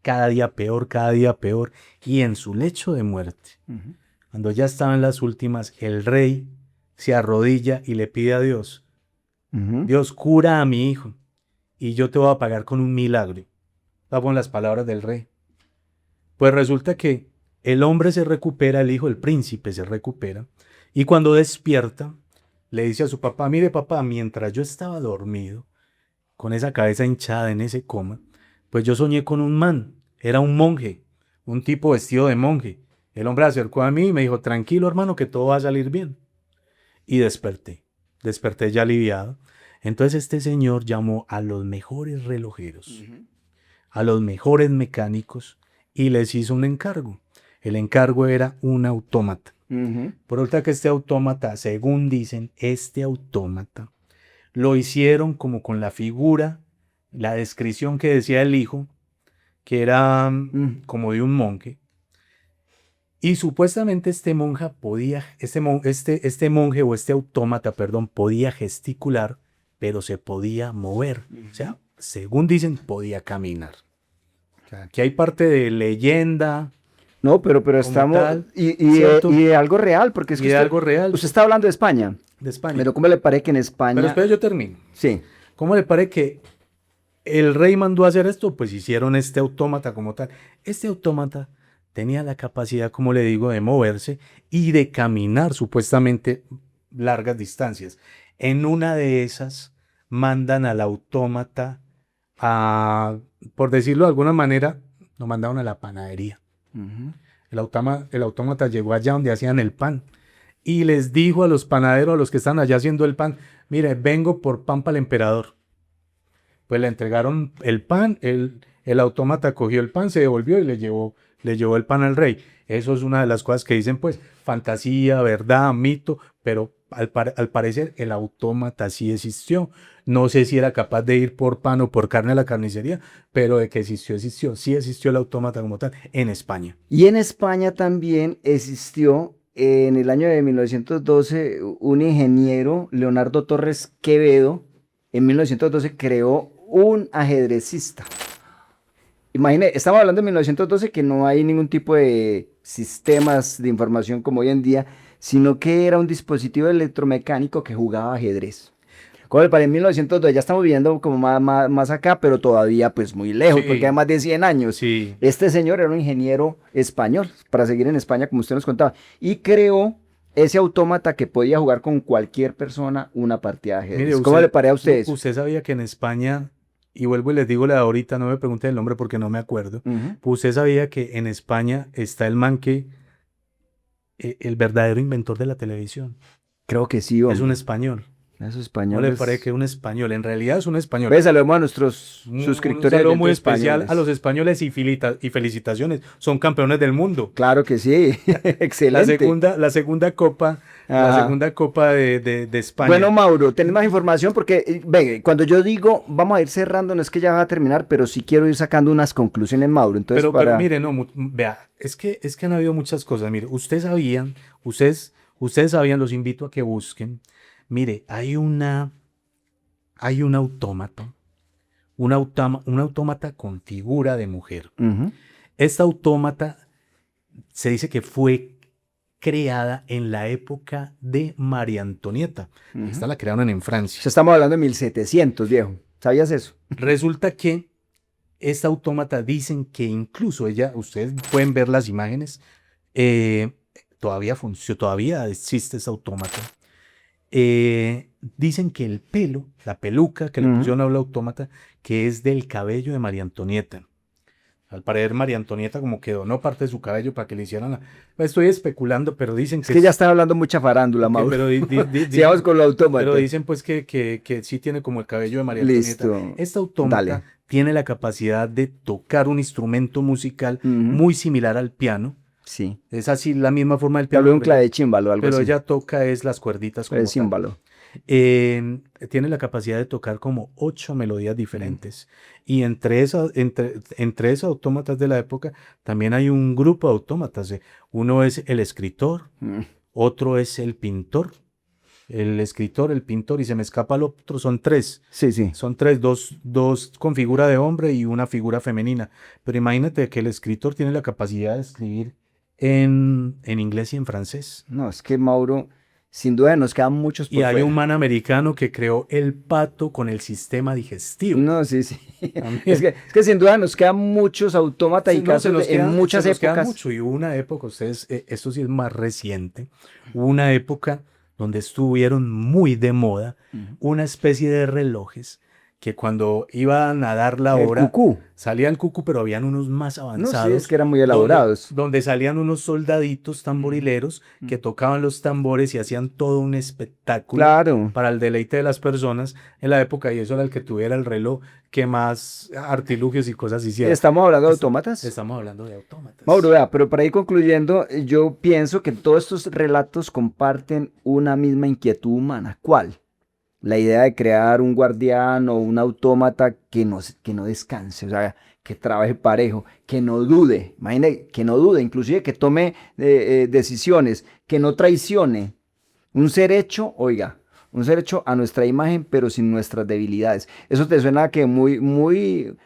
cada día peor, cada día peor. Y en su lecho de muerte, Ujú. cuando ya estaba en las últimas, el rey se arrodilla y le pide a Dios, Ujú. Dios, cura a mi hijo y yo te voy a pagar con un milagro. Estas fueron las palabras del rey. Pues resulta que el hombre se recupera, el hijo, el príncipe se recupera, y cuando despierta, le dice a su papá, mire papá, mientras yo estaba dormido, con esa cabeza hinchada en ese coma, pues yo soñé con un man, era un monje, un tipo vestido de monje. El hombre se acercó a mí y me dijo, tranquilo hermano, que todo va a salir bien. Y desperté ya aliviado. Entonces este señor llamó a los mejores relojeros, a los mejores mecánicos, y les hizo un encargo. El encargo era un autómata. Ujú. Por otra que este autómata, según dicen, este autómata lo hicieron como con la figura, la descripción que decía el hijo, que era como de un monje. Y supuestamente este monje podía, este monje o este autómata, perdón, podía gesticular, pero se podía mover. O sea, según dicen, podía caminar. O sea, aquí hay parte de leyenda. No, pero Como estamos. tal, Y ¿cierto? de algo real, porque es Y que de algo real. usted está hablando de España. De España. Pero ¿cómo le parece que en España? Pero espera, yo termino. Sí. ¿Cómo le parece que el rey mandó a hacer esto? Pues hicieron este autómata como tal. Este autómata tenía la capacidad, como le digo, de moverse y de caminar supuestamente largas distancias. En una de esas mandan al autómata a, por decirlo de alguna manera, lo mandaron a la panadería. Ujú. El autómata llegó allá donde hacían el pan y les dijo a los panaderos, a los que están allá haciendo el pan, mire, vengo por pan para el emperador. Pues le entregaron el pan, el autómata cogió el pan, se devolvió y le llevó el pan al rey. Eso es una de las cosas que dicen, pues, fantasía, verdad, mito, pero al parecer el autómata sí existió. No sé si era capaz de ir por pan o por carne a la carnicería, pero de que existió, existió. Sí existió el autómata como tal en España. Y en España también existió en el año de 1912 un ingeniero, Leonardo Torres Quevedo, en 1912 creó un ajedrecista. Imagine, estamos hablando de 1912 que no hay ningún tipo de sistemas de información como hoy en día, sino que era un dispositivo electromecánico que jugaba ajedrez. Como para en 1902, ya estamos viendo como más acá, pero todavía pues muy lejos, Sí. porque hay más de 100 años. Sí. Este señor era un ingeniero español, para seguir en España, como usted nos contaba, y creó ese autómata que podía jugar con cualquier persona una partida de ajedrez. Mire, ¿Cómo le parece a usted eso? Usted sabía que en España, y vuelvo y les digo la de ahorita, no me pregunten el nombre porque no me acuerdo. Ujú. Usted sabía que en España está el man que, el verdadero inventor de la televisión. Creo que sí, Es hombre. un español. Esos No le españoles. parece que es un español, en realidad es un español. Pues saludemos a nuestros Un suscriptores. saludo de muy Lentes especial Españoles. a los españoles y felicitaciones, son campeones del mundo. Claro que sí, excelente. La segunda copa, la Ajá. segunda copa de España. Bueno, Mauro, ¿tenés más información? Porque, ve, cuando yo digo, vamos a ir cerrando, no es que ya va a terminar, pero sí quiero ir sacando unas conclusiones, Mauro. Entonces, pero mire, no, vea, es que han habido muchas cosas. Mire, ustedes sabían, los invito a que busquen. Mire, hay un autómata, un autómata con figura de mujer. Ujú. Esta autómata se dice que fue creada en la época de María Antonieta. Ujú. Esta la crearon en Francia. Estamos hablando de 1700, viejo. ¿Sabías eso? Resulta que esta autómata dicen que incluso ella, ustedes pueden ver las imágenes, todavía funciona, todavía existe esta autómata. Dicen que el pelo, la peluca que le Ujú. pusieron a la autómata, que es del cabello de María Antonieta. Al parecer María Antonieta como que donó parte de su cabello para que le hicieran Estoy especulando, pero dicen Es que ya están hablando mucha farándula, Mauro. pero Sigamos con lo autómata. pero dicen pues que sí tiene como el cabello de María Antonieta. Listo. Esta autómata Dale. tiene la capacidad de tocar un instrumento musical Ujú. muy similar al piano. Sí. Es así la misma forma del Te piano. hablé de un pero ella- clavecímbalo o algo pero así. ella toca es las cuerditas como El tal. címbalo. Tiene la capacidad de tocar como 8 melodías diferentes. Y entre esos autómatas de la época también hay un grupo de autómatas. Uno es el escritor, Mm. otro es el pintor. El escritor, el pintor, y se me escapa el otro, son tres. Sí, sí. Son tres, dos con figura de hombre y una figura femenina. Pero imagínate que el escritor tiene la capacidad de escribir en inglés y en francés. No, es que Mauro, sin duda nos quedan muchos por Y hay fuera. un man americano que creó el pato con el sistema digestivo. No, sí, sí. También. Es que sin duda nos quedan muchos autómatas y Sí, no, casos en muchas se nos queda épocas. mucho. Y hubo una época, ustedes, esto sí es más reciente, hubo una época donde estuvieron muy de moda Ujú. una especie de relojes que cuando iban a dar la El hora, cucú. salían cucú, pero habían unos más No, avanzados. sí, es que eran muy elaborados. Donde salían unos soldaditos tamborileros que tocaban los tambores y hacían todo un espectáculo Claro. para el deleite de las personas en la época, y eso era el que tuviera el reloj que más artilugios y cosas hiciera. Estamos hablando de Est- autómatas. Estamos hablando de autómatas. Mauro, vea, pero para ir concluyendo, yo pienso que todos estos relatos comparten una misma inquietud humana. ¿Cuál? La idea de crear un guardián o un autómata que no descanse, o sea, que trabaje parejo, que no dude, imagínate, que no dude, inclusive que tome decisiones, que no traicione. Un ser hecho, oiga, un ser hecho a nuestra imagen, pero sin nuestras debilidades. Eso te suena que muy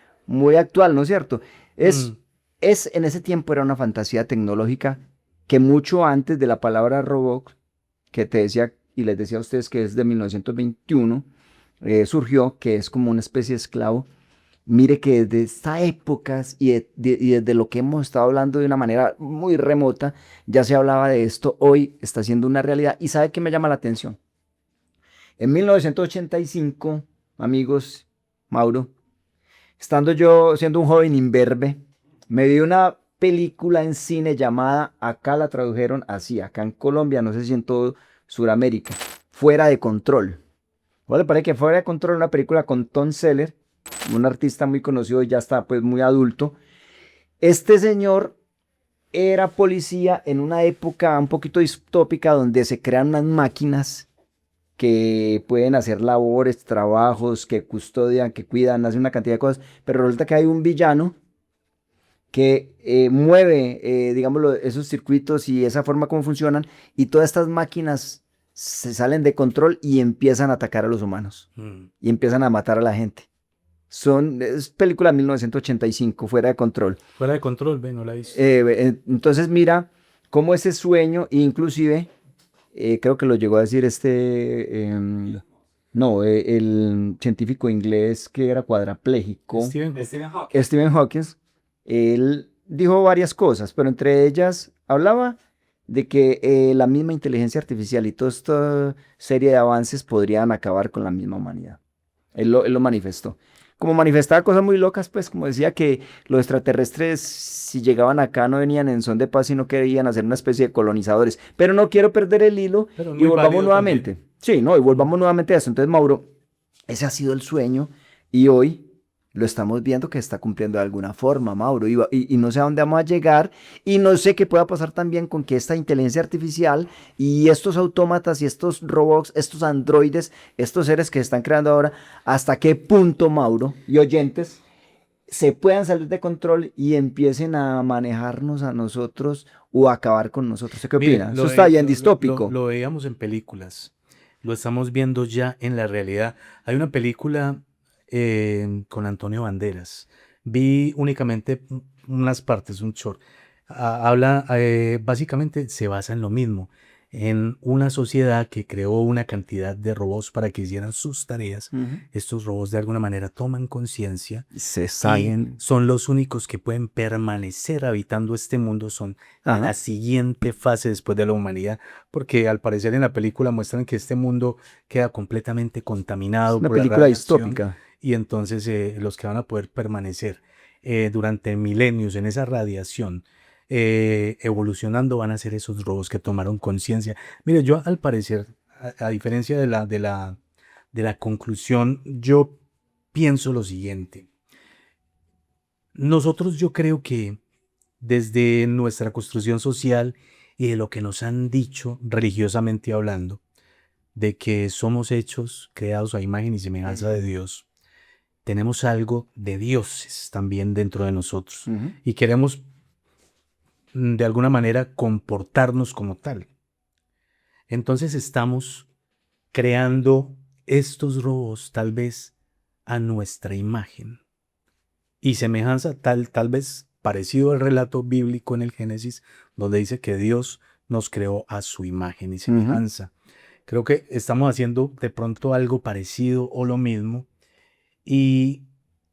actual, ¿no es cierto? En ese tiempo era una fantasía tecnológica que mucho antes de la palabra robot, que te decía y les decía a ustedes que es de 1921, surgió, que es como una especie de esclavo. Mire que desde estas épocas y desde lo que hemos estado hablando de una manera muy remota, ya se hablaba de esto, hoy está siendo una realidad. ¿Y sabe qué me llama la atención? En 1985, amigos, Mauro, estando yo siendo un joven imberbe, me vi una película en cine llamada, acá la tradujeron así, acá en Colombia, no sé si en todo Sudamérica, Fuera de Control. ¿Vos le parece que Fuera de Control, una película con Tom Selleck, un artista muy conocido y ya está pues muy adulto? Este señor era policía en una época un poquito distópica donde se crean unas máquinas que pueden hacer labores, trabajos, que custodian, que cuidan, hacen una cantidad de cosas, pero resulta que hay un villano que mueve, digámoslo, esos circuitos y esa forma como funcionan, y todas estas máquinas se salen de control y empiezan a atacar a los humanos, y empiezan a matar a la gente. Es película de 1985, Fuera de Control. Fuera de Control, no la hice. Entonces mira cómo ese sueño, inclusive, creo que lo llegó a decir el científico inglés que era cuadrapléjico, Stephen Hawking. Él dijo varias cosas, pero entre ellas hablaba de que la misma inteligencia artificial y toda esta serie de avances podrían acabar con la misma humanidad. Él lo manifestó. Como manifestaba cosas muy locas, pues como decía que los extraterrestres, si llegaban acá, no venían en son de paz, sino querían hacer una especie de colonizadores. Pero no quiero perder el hilo y volvamos nuevamente. Sí, no, y volvamos nuevamente a eso. Entonces, Mauro, ese ha sido el sueño y hoy lo estamos viendo que está cumpliendo de alguna forma, Mauro, y no sé a dónde vamos a llegar y no sé qué pueda pasar también con que esta inteligencia artificial y estos autómatas y estos robots, estos androides, estos seres que se están creando ahora, hasta qué punto, Mauro y oyentes, se puedan salir de control y empiecen a manejarnos a nosotros o a acabar con nosotros. ¿Usted qué Mire, opina? Eso está bien distópico. lo veíamos en películas, lo estamos viendo ya en la realidad. Hay una película con Antonio Banderas. Vi únicamente unas partes, un short. Habla, básicamente se basa en lo mismo, en una sociedad que creó una cantidad de robots para que hicieran sus tareas. Ujú. Estos robots de alguna manera toman conciencia Se y salen. son los únicos que pueden permanecer habitando este mundo, son la Ajá. siguiente fase después de la humanidad, porque al parecer en la película muestran que este mundo queda completamente Es contaminado una por la película radiación distópica. y entonces los que van a poder permanecer durante milenios en esa radiación evolucionando van a ser esos robots que tomaron conciencia. Mire, yo al parecer, a diferencia de la conclusión, yo pienso lo siguiente. Nosotros yo creo que desde nuestra construcción social y de lo que nos han dicho religiosamente hablando, de que somos hechos, creados a imagen y semejanza de Dios, tenemos algo de dioses también dentro de nosotros Ujú. y queremos de alguna manera comportarnos como tal. Entonces estamos creando estos robots tal vez a nuestra imagen y semejanza, tal vez parecido al relato bíblico en el Génesis, donde dice que Dios nos creó a su imagen y Ujú. semejanza. Creo que estamos haciendo de pronto algo parecido o lo mismo y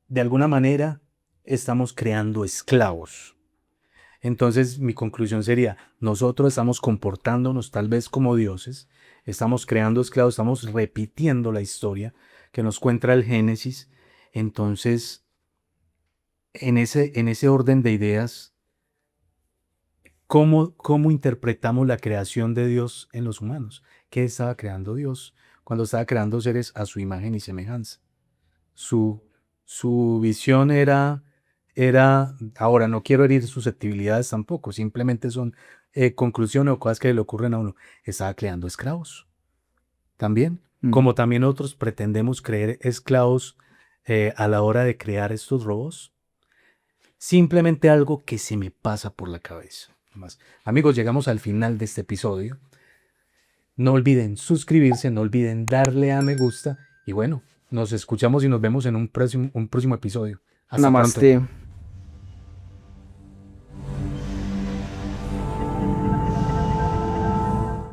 de alguna manera estamos creando esclavos. Entonces mi conclusión sería, nosotros estamos comportándonos tal vez como dioses, estamos creando esclavos, estamos repitiendo la historia que nos cuenta el Génesis. Entonces, en ese orden de ideas, ¿cómo interpretamos la creación de Dios en los humanos? ¿Qué estaba creando Dios cuando estaba creando seres a su imagen y semejanza? Su, su visión ahora no quiero herir susceptibilidades tampoco, simplemente son conclusiones o cosas que le ocurren a uno. Estaba creando esclavos también, Ujú. como también otros pretendemos creer esclavos a la hora de crear estos robots. Simplemente algo que se me pasa por la cabeza. Más. Amigos, llegamos al final de este episodio. No olviden suscribirse, no olviden darle a me gusta y bueno, nos escuchamos y nos vemos en un próximo episodio. Hasta pronto. Namaste.